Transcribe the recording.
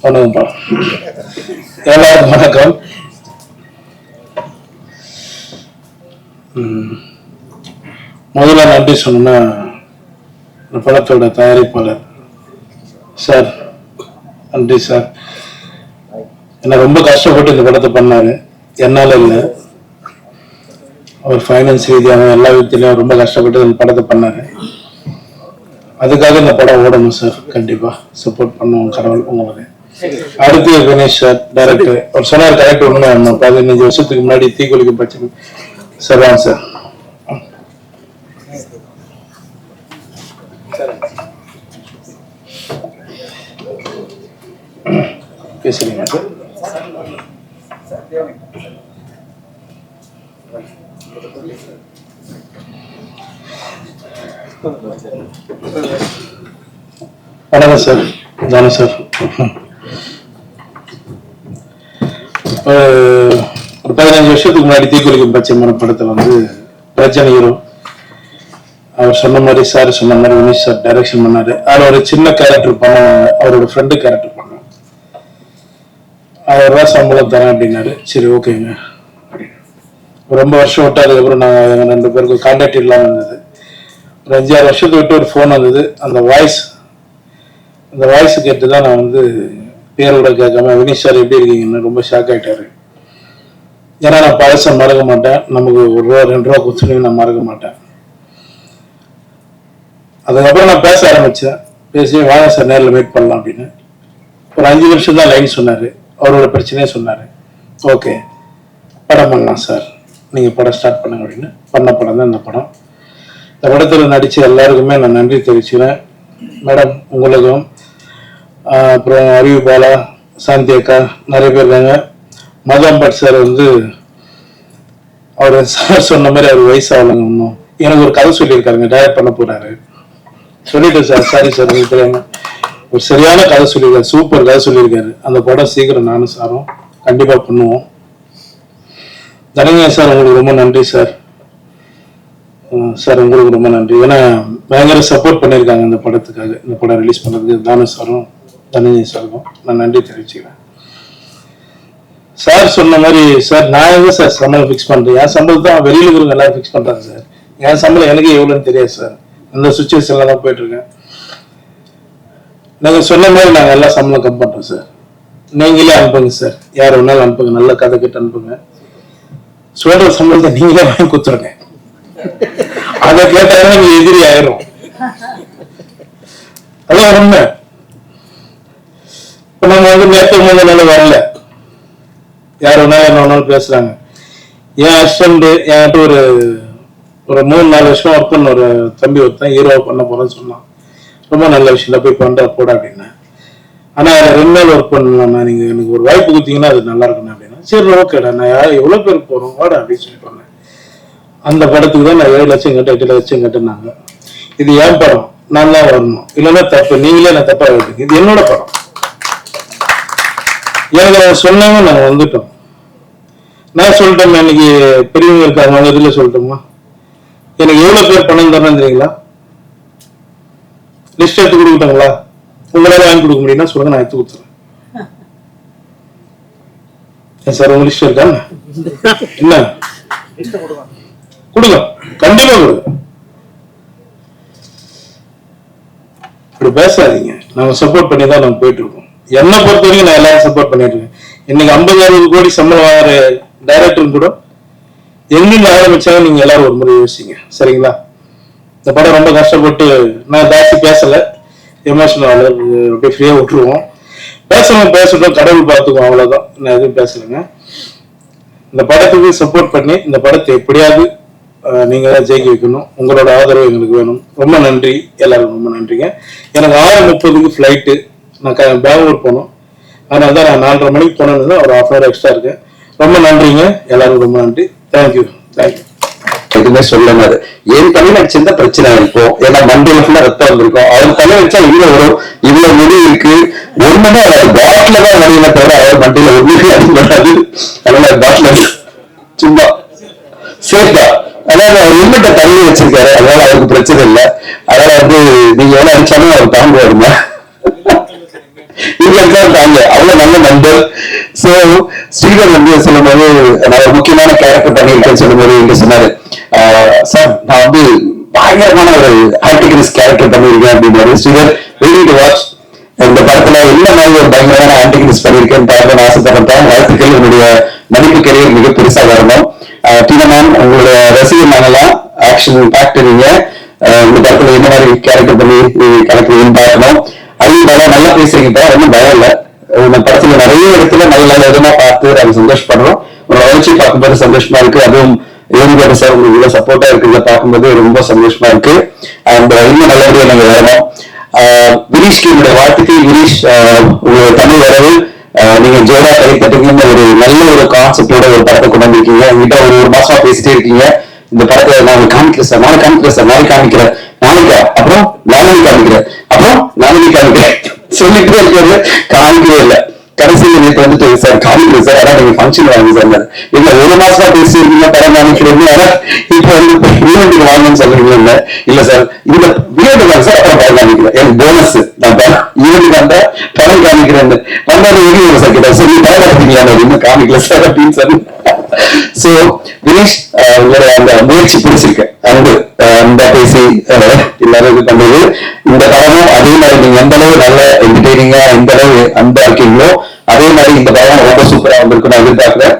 வணக்கம். எல்லாருக்கும் வணக்கம். முதல்ல நன்றி சொன்னா இந்த படத்தோட தயாரிப்பாளர் சார், நன்றி சார். என்ன ரொம்ப கஷ்டப்பட்டு இந்த படத்தை பண்ணாரு, என்னால இல்லை. அவர் ஃபைனான்ஸ் ரீதியாக எல்லா விதத்திலையும் ரொம்ப கஷ்டப்பட்டு இந்த படத்தை பண்ணாரு. அதுக்காக இந்த படம் ஓடணும் சார். கண்டிப்பா சப்போர்ட் பண்ணுவோம் கடவுள் உங்களுக்கு. அடுத்து கணேஷ் சார் டைரக்டர். அவர் சொன்னார் கரெக்ட். ஒண்ணு 15 வருஷத்துக்கு முன்னாடி தீக்குளிக்க பட்சம் சார் சார் பேசுறீங்க சார். வணக்கம் சார், ஜானு சார். 15 வருஷத்துக்கு முன்னாடி தீக்குளிக்கும் பச்சைமான படத்துல பிரச்சனை ஹீரோ. அவர் சொன்ன மாதிரி சார் சொன்ன மாதிரி வினிஷ் சார் டைரக்ஷன் பண்ணாரு. அதில் ஒரு சின்ன கேரக்டர் பண்ணுவாங்க, அவரோட ஃப்ரெண்டு கேரக்டர் பண்ணாங்க. 1000 ரூபா சம்பளம் தரேன் அப்படின்னாரு. சரி ஓகேங்க. ரொம்ப வருஷம் விட்டு அதுக்கப்புறம் நாங்கள் எங்கள் 2 பேருக்கு கான்டாக்ட் இல்லாமல் இருந்தது. ஒரு 5-6 வருஷத்துக்கு விட்டு ஒரு ஃபோன் வந்தது. அந்த வாய்ஸ் கேட்டு தான் நான் பேரோட கேட்காம வினிஷ் சார் எப்படி இருக்கீங்கன்னு ரொம்ப ஷாக் ஆகிட்டாரு. ஏன்னா நான் பழசை மறக்க மாட்டேன். நமக்கு 1 ரூபா 2 ரூபா கொடுத்துன்னு நான் மறக்க மாட்டேன். அதுக்கப்புறம் நான் பேச ஆரம்பித்தேன். பேசி வாங்க சார் நேரில் மீட் பண்ணலாம் அப்படின்னு. ஒரு 5 வருஷம் தான் லைன் சொன்னார். அவரோட பிரச்சனையே சொன்னார். ஓகே படம் பண்ணலாம் சார், நீங்கள் படம் ஸ்டார்ட் பண்ணுங்க அப்படின்னு. பண்ண படம் தான் இந்த படம். இந்த படத்தில் நடித்த எல்லாருக்குமே நான் நன்றி தெரிவிச்சுக்கிறேன். மேடம் உங்களுக்கும், அப்புறம் அறிவு பாலா, சாந்தி அக்கா, நிறைய பேர் இருக்காங்க. மதம்பட் சார் அவர் சார் சொன்ன மாதிரி அவர் வயசாகலங்க. இன்னும் எனக்கு ஒரு கதை சொல்லியிருக்காருங்க, டைரக்ட் பண்ண போறாரு. சொல்லிட்டு சார் சாரி சார் உங்களுக்கு தெரியாம ஒரு சரியான கதை சொல்லியிருக்காரு, சூப்பர் கதை சொல்லியிருக்காரு. அந்த படம் சீக்கிரம் நானும் சாரும் கண்டிப்பா பண்ணுவோம். தனஞ்சய சார் உங்களுக்கு ரொம்ப நன்றி சார். சார் உங்களுக்கு ரொம்ப நன்றி. ஏன்னா பயங்கர சப்போர்ட் பண்ணியிருக்காங்க இந்த படத்துக்காக. இந்த படம் ரிலீஸ் பண்ணுறதுக்கு தானு சாரும் தனஞ்சய சாருக்கும் நான் நன்றி தெரிவிச்சுக்கிறேன். சார் சொன்ன மாதிரி சார் நான் எங்க சார் சம்பளம் ஃபிக்ஸ் பண்ணுறேன்? என் சம்பளத்தை வெளியில் இருக்கிறவங்க எல்லாரும் ஃபிக்ஸ் பண்ணுறாங்க சார். என் சம்பளம் எனக்கு எவ்வளோன்னு தெரியாது சார். அந்த சுச்சுவேஷன்ல தான் போயிட்டு இருக்கேன். நாங்கள் சொன்ன மாதிரி நாங்கள் எல்லா சம்பளம் கம் பண்ணுறோம் சார். நீங்களே அனுப்புங்க சார், யார் வேணாலும் அனுப்புங்க, நல்ல கதை கிட்ட அனுப்புங்க. சொல்ற சம்பளத்தை நீங்களே வாங்கி கொடுத்துருங்க. அதை கேட்டாலும் நீங்க எதிரி ஆயிரும். அதான் உண்மை. இப்ப நம்ம நேற்று 3 நாள் வரல, யார் வேணாலும் என்ன வேணாலும் பேசுறாங்க. என் ஹஸ்பண்ட் என்கிட்ட ஒரு 3-4 வருஷம் ஒர்க் பண்ண ஒரு தம்பி ஒருத்தன் ஹீரோவை பண்ண போறேன்னு சொன்னான். ரொம்ப நல்ல விஷயம் போய் பண்ற போட அப்படின்னா. ஆனா 2 நாள் ஒர்க் பண்ணலாம், நீங்க எனக்கு ஒரு வாய்ப்பு கொடுத்தீங்கன்னா அது நல்லா இருக்கணும் அப்படின்னா. சரி ஓகேடா, நான் எவ்வளவு பேருக்கு போறோம் வாடா அப்படின்னு சொல்லி பண்ணேன். அந்த படத்துக்கு தான் நான் 7 லட்சம் கட்ட 8 லட்சம் கட்டினாங்க. இது என் படம், நான் தான் வரணும். இல்லைன்னா தப்பு, நீங்களே நான் தப்பா எடுத்துங்க. இது என்னோட படம். எனக்கு நான் சொன்னாங்க, நாங்கள் வந்துட்டோம். நான் சொல்லிட்டோம், இன்னைக்கு பெரியவங்க இருக்காங்க, அவங்க இதுல சொல்லிட்டோமா எனக்கு எவ்வளவு பேர் பணம் தரணும் தெரியுங்களா? லிஸ்ட் எடுத்து கொடுக்கிட்டாங்களா? உங்களால வாங்கி கொடுக்க முடியும்னா சொல்லுங்க, நான் எடுத்து கொடுத்துறேன். சார் உங்க லிஸ்ட் இருக்காங்க என்ன கொடுங்க, கண்டிப்பா கொடுங்க. இப்படி பேசாதீங்க. நாங்க சப்போர்ட் பண்ணி தான் நாங்க போயிட்டு இருக்கோம். என்ன பொறுத்த வரைக்கும் நான் எல்லாரும் சப்போர்ட் பண்ணிட்டு இருக்கேன். இன்னைக்கு 50-60 கோடி சம்பளம் வாங்குற டைரக்டர் கூட எங்கிருந்து ஆரம்பிச்சாலும் நீங்க எல்லாரும் ஒரு முறை யோசிங்க, சரிங்களா? இந்த படம் ரொம்ப கஷ்டப்பட்டு, நான் ஜாஸ்தி பேசல, எமோஷனல் அப்படியே ஃப்ரீயா விட்டுருவோம். பேசட்டும், கடவுள் பார்த்துக்குவோம், அவ்வளவுதான். நான் எதுவும் பேசலைங்க. இந்த படத்துக்கு சப்போர்ட் பண்ணி இந்த படத்தை எப்படியாவது நீங்க தான் ஜெயிக்க வைக்கணும். உங்களோட ஆதரவு எங்களுக்கு வேணும். ரொம்ப நன்றி, எல்லாருக்கும் ரொம்ப நன்றிங்க. எனக்கு 6:30க்கு ஃபிளைட்டு, நான் பெங்களூர் போகணும். அதனால தான் நான் 4:30 மணிக்கு போனது, ஒரு 1/2 hour எக்ஸ்ட்ரா இருக்கு. ரொம்ப நன்றிங்க, எல்லாருக்கும் ரொம்ப நன்றி. தேங்க்யூ. எதுவுமே சொல்லாம என் தண்ணி அடிச்சிருந்தா பிரச்சனை இருக்கும். ஏன்னா மண்டையில ஃபுல்லா ரத்தம் வந்திருக்கும். அவர் தண்ணி அடிச்சா இவ்வளவு வரும், இவ்வளவு முடி இருக்கு. ஒண்ணுமே பாட்டில தான் வரையில தவிர அவர் மண்டையில ஒண்ணுமே அடிப்படாது. அதனால பாட்டில சும்மா சேஃபா, அதாவது அவர் லிமிட்ட தண்ணி வச்சிருக்காரு. அதனால அவருக்கு பிரச்சனை இல்லை. அதனால நீங்க எவ்வளவு அடிச்சாலும் அவர் தாங்க வருமா? தாங்க அவ்வளவு நல்ல நண்பர். சோ ஸ்ரீதர் வந்து சொல்லும்போது நான் ஒரு முக்கியமான கேரக்டர் பண்ணியிருக்கேன்னு சொல்லும்போது இங்க சொன்னாரு, சார் நான் வந்து பயங்கரமான ஒரு ஆன்டிகிரிஸ்ட் கேரக்டர் பண்ணியிருக்கேன் அப்படின்னாரு. Sridhar very to watch. இந்த படத்துல என்ன மாதிரி ஒரு பயங்கரமான ஆன்டிகிரிஸ்ட் பண்ணியிருக்கேன்னு பார்க்கணும்னு ஆசைப்படுறேன். வாழ்த்துக்கள். என்னுடைய நடிப்பு கரியர் மிக பெருசா வரணும். டீனா மேம், உங்களோட ரசிகர் நாங்கெல்லாம் ஆக்ஷன் பாக்டரிங்க. இந்த படத்துல என்ன மாதிரி கேரக்டர் பண்ணி கலக்குறீங்கன்னு பார்க்கணும். அதையும் படம் நல்லா பேசுறீங்க, ஒன்றும் பயம் இல்லை. இந்த படத்துல நிறைய இடத்துல நல்ல நல்ல விதமா பார்த்து நாங்க சந்தோஷப்படுறோம். உங்களோட வளர்ச்சி பார்க்கும்போது சந்தோஷமா இருக்கு. அதுவும் ஏழுபேர் சார் உங்களுக்கு இவ்வளவு சப்போர்ட்டா இருக்கிறத பார்க்கும்போது ரொம்ப சந்தோஷமா இருக்கு. அந்த இன்னும் நல்லபடியா நாங்க வரணும். விரீஷ்க்கு என்னுடைய வாழ்த்துக்கள். விரீஷ், உங்களோட தமிழ் வரவு நீங்க ஜோடா கைப்பற்றீங்கன்னு ஒரு நல்ல ஒரு கான்செப்டோட ஒரு படத்தை கொண்டு வந்திருக்கீங்க. என்கிட்ட ஒரு மாசமா பேசிட்டே இருக்கீங்க, இந்த படத்தை நான் காமிக்கிறேன் சார், நாளைக்கு காமிக்கிறேன் சார், நாளைக்கு காமிக்கிறேன், நாளைக்கா, அப்புறம் நாளைக்கு காமிக்கிறேன், அப்புறம் நாளைக்கு காமிக்கிறேன் சொல்லிட்டே இருக்கிறது, காமிக்கவே இல்லை. கடைசியில் நேற்று வந்துட்டு சார் காமிக்கிறேன் சார், அதான் நீங்க ஃபங்க்ஷன் வாங்க சார். இல்ல ஒரு மாசமா பேசியிருக்கீங்க படம் காமிக்கிறேன், ஆனா இப்ப வந்து ஈவெண்ட்டுக்கு வாங்கன்னு சொல்றீங்க. இல்ல சார் இந்த ஈவெண்ட் தான் சார், அப்புறம் படம் காமிக்கிறேன், எனக்கு போனஸ் நான் ஈவெண்ட்டுக்கு வந்தா படம் காமிக்கிறேன் வந்தாலும் வெளியே சார் கிட்ட சொல்லி படம் காமிக்கிறீங்களா, இன்னும் காமிக்கல சார் அப்படின்னு சொல்லி. சோ வினீஷ், உங்களோட அந்த முயற்சி பிடிச்சிருக்கு, அன்பு அந்த பேசி எல்லாரும் இது பண்றது. இந்த படமும் அதே மாதிரி நீங்க எந்த அளவு நல்ல என்டர்டெய்னிங்கா எந்த அளவு அன்பா இருக்கீங்களோ அதே மாதிரி இந்த படம் ரொம்ப சூப்பரா வந்திருக்கு நான் எதிர்பார்க்கிறேன்.